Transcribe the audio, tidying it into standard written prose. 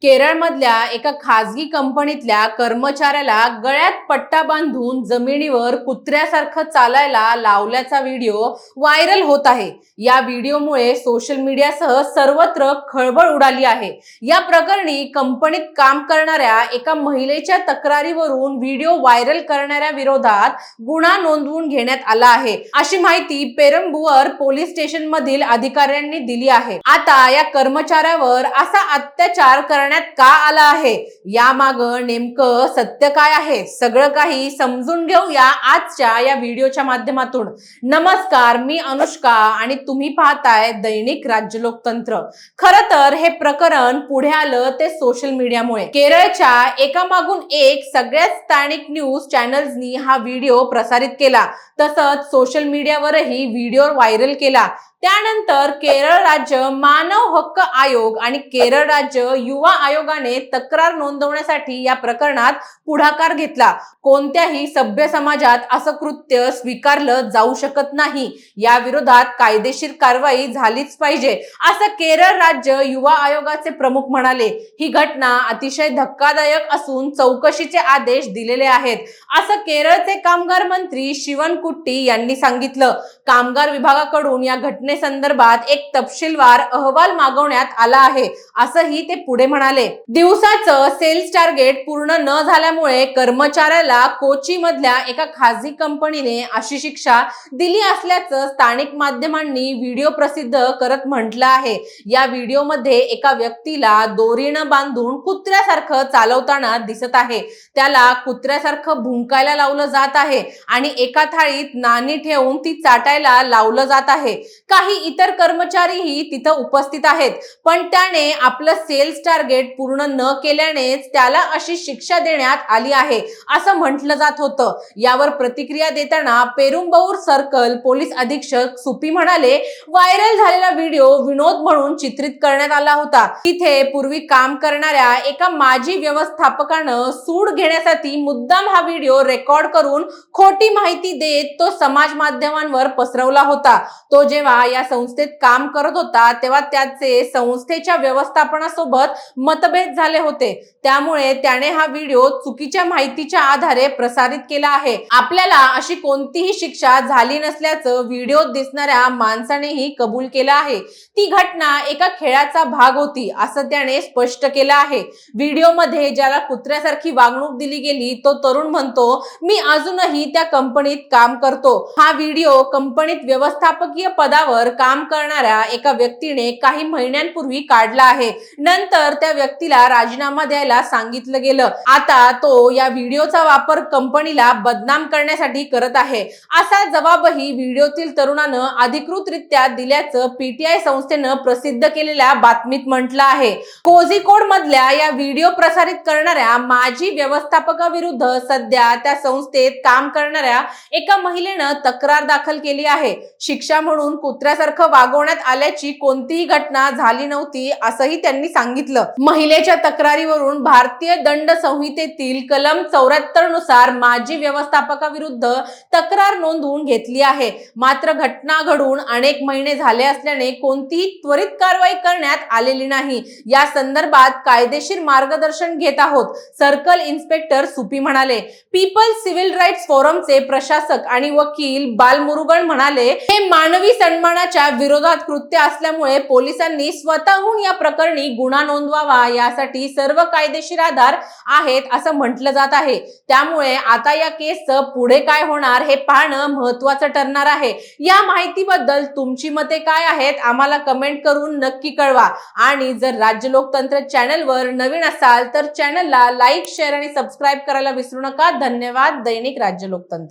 केरळमधल्या एका खासगी कंपनीतल्या कर्मचाऱ्याला गळ्यात पट्टा बांधून जमिनीवर कुत्र्यासारखं चालायला लावल्याचा व्हिडिओ व्हायरल होत आहे। या व्हिडिओमुळे सोशल मीडियासह सर्वत्र खळबळ उडाली आहे। या प्रकरणी कंपनीत काम करणाऱ्या एका महिलेच्या तक्रारीवरून व्हिडिओ व्हायरल करणाऱ्या विरोधात गुन्हा नोंदवून घेण्यात आला आहे, अशी माहिती पेरंबुवर पोलीस स्टेशन मधील अधिकाऱ्यांनी दिली आहे। आता या कर्मचाऱ्यावर असा अत्याचार करण्यात का आला आहे, यामाग नेमकं सत्य काय आहे, सगळं काही समजून घेऊया आजच्या या व्हिडिओच्या माध्यमातून। नमस्कार, मी अनुष्का आणि तुम्ही पाहताय दैनिक राज्य लोकतंत्र। खरं तर हे प्रकरण पुढे आलं ते सोशल मीडियामुळे। केरळच्या एकामागून एक सगळ्याच स्थानिक न्यूज चॅनल्सनी हा व्हिडिओ प्रसारित केला, तसंच सोशल मीडियावरही व्हिडिओ व्हायरल केला। त्यानंतर केरळ राज्य मानव हक्क आयोग आणि केरळ राज्य युवा आयोगाने तक्रार नोंदवण्यासाठी या प्रकरणात पुढाकार घेतला। कोणत्याही सभ्य समाजात असं कृत्य स्वीकारलं जाऊ शकत नाही, या विरोधात कायदेशीर कारवाई झालीच पाहिजे, असं केरळ राज्य युवा आयोगाचे प्रमुख म्हणाले। ही घटना अतिशय धक्कादायक असून चौकशीचे आदेश दिलेले आहेत, असं केरळचे कामगार मंत्री शिवनकुट्टी यांनी सांगितलं। कामगार विभागाकडून या घटनेसंदर्भात एक तपशीलवार अहवाल मागवण्यात आला आहे, असंही ते पुढे म्हणाले। दिवसाचं सेल्स टार्गेट पूर्ण न झाल्यामुळे कर्मचाऱ्याला कोची मधल्या एका खासगी कंपनीने अशी शिक्षा दिली असल्याचं स्थानिक माध्यमांनी व्हिडिओ प्रसिद्ध करत म्हटलं आहे। या व्हिडिओमध्ये एका व्यक्तीला दोरीनं बांधून कुत्र्यासारखं चालवताना दिसत आहे। त्याला कुत्र्यासारखं भुंकायला लावलं जात आहे आणि एका थाळीत नाणी ठेवून ती चाटायला लावलं जात आहे। काही इतर कर्मचारीही तिथं उपस्थित आहेत, पण त्याने आपलं सेल्स टार्गेट पूर्ण न केल्यानेच त्याला अशी शिक्षा देण्यात आली आहे, असं म्हटलं जात होतं। यावर प्रतिक्रिया देताना पेरुंबौर सर्कल पोलीस अधीक्षक सुपी म्हणाले, व्हायरल झालेला व्हिडिओ विनोद म्हणून चित्रित करण्यात आला होता। तिथे पूर्वी काम करणाऱ्या एका माजी व्यवस्थापकानं सूड घेण्यासाठी मुद्दाम हा व्हिडिओ रेकॉर्ड करून खोटी माहिती देत तो समाज माध्यमांवर पसरवला होता। तो जेव्हा या संस्थेत काम करत होता तेव्हा त्याचे संस्थेच्या व्यवस्थापनासोबत मतभेद झाले होते, त्यामुळे त्याने हा व्हिडिओ चुकीच्या माहितीच्या आधारे प्रसारित केला आहे। आपल्याला अशी कोणतीही शिक्षा झाली नसल्याचं व्हिडिओत दिसणाऱ्या माणसानेही कबूल केलं आहे। ती घटना एका खेळाचा भाग होती, असं त्याने स्पष्ट केलं आहे। व्हिडिओमध्ये ज्याला कुत्र्यासारखी वागणूक दिली गेली तो तरुण म्हणतो, मी अजूनही त्या कंपनीत काम करतो। हा व्हिडिओ कंपनीत व्यवस्थापकीय पदावर काम करणाऱ्या एका व्यक्तीने काही महिन्यांपूर्वी काढला आहे। नंतर त्या व्यक्तीला राजीनामा द्यायला सांगितलं गेलं। आता तो या व्हिडिओचा वापर कंपनीला बदनाम करण्यासाठी करत आहे, असा जबाबही व्हिडिओतील तरुणानं अधिकृतरित्या दिल्याचं पीटीआय संस्थेनं प्रसिद्ध केलेल्या बातमीत म्हटलं आहे। कोझिकोड मधल्या या व्हिडिओ प्रसारित करणाऱ्या माजी व्यवस्थापकाविरुद्ध सध्या त्या संस्थेत काम करणाऱ्या एका महिलेनं तक्रार दाखल केली आहे। शिक्षा म्हणून कुत्र्यासारखं वागवण्यात आल्याची कोणतीही घटना झाली नव्हती, असंही त्यांनी सांगितलं। महिलेच्या तक्रारीवरून भारतीय दंड संहितेतील कलम 74 नुसार माजी व्यवस्थापकाविरुद्ध तक्रार नोंदवून घेतली आहे। मात्र घटना घडून अनेक महिने झाले असल्याने कोणतीही त्वरित कारवाई करण्यात आलेली नाही। या संदर्भात कायदेशीर मार्गदर्शन घेत आहोत, सर्कल इन्स्पेक्टर सुपी म्हणाले। पीपल्स सिव्हिल राईट्स फोरमचे प्रशासक आणि वकील बालमुरुगन म्हणाले, हे मानवी सन्मानाच्या विरोधात कृत्य असल्यामुळे पोलिसांनी स्वतःहून या प्रकरणी गुन्हा नोंदवावा, यासाठी सर्व कायदेशीर आधार आहेत, असं म्हटलं जात आहे। त्यामुळे आता या केसचं पुढे काय होणार हे पाहणं महत्त्वाचं ठरणार आहे। या माहितीबद्दल तुमची मते काय आहेत, आम्हाला कमेंट करून नक्की कळवा। आणि जर राज्य लोकतंत्र चॅनलवर नवीन असाल तर चॅनलला लाईक, शेअर आणि सबस्क्राईब करायला विसरू नका। धन्यवाद। दैनिक राज्य लोकतंत्र।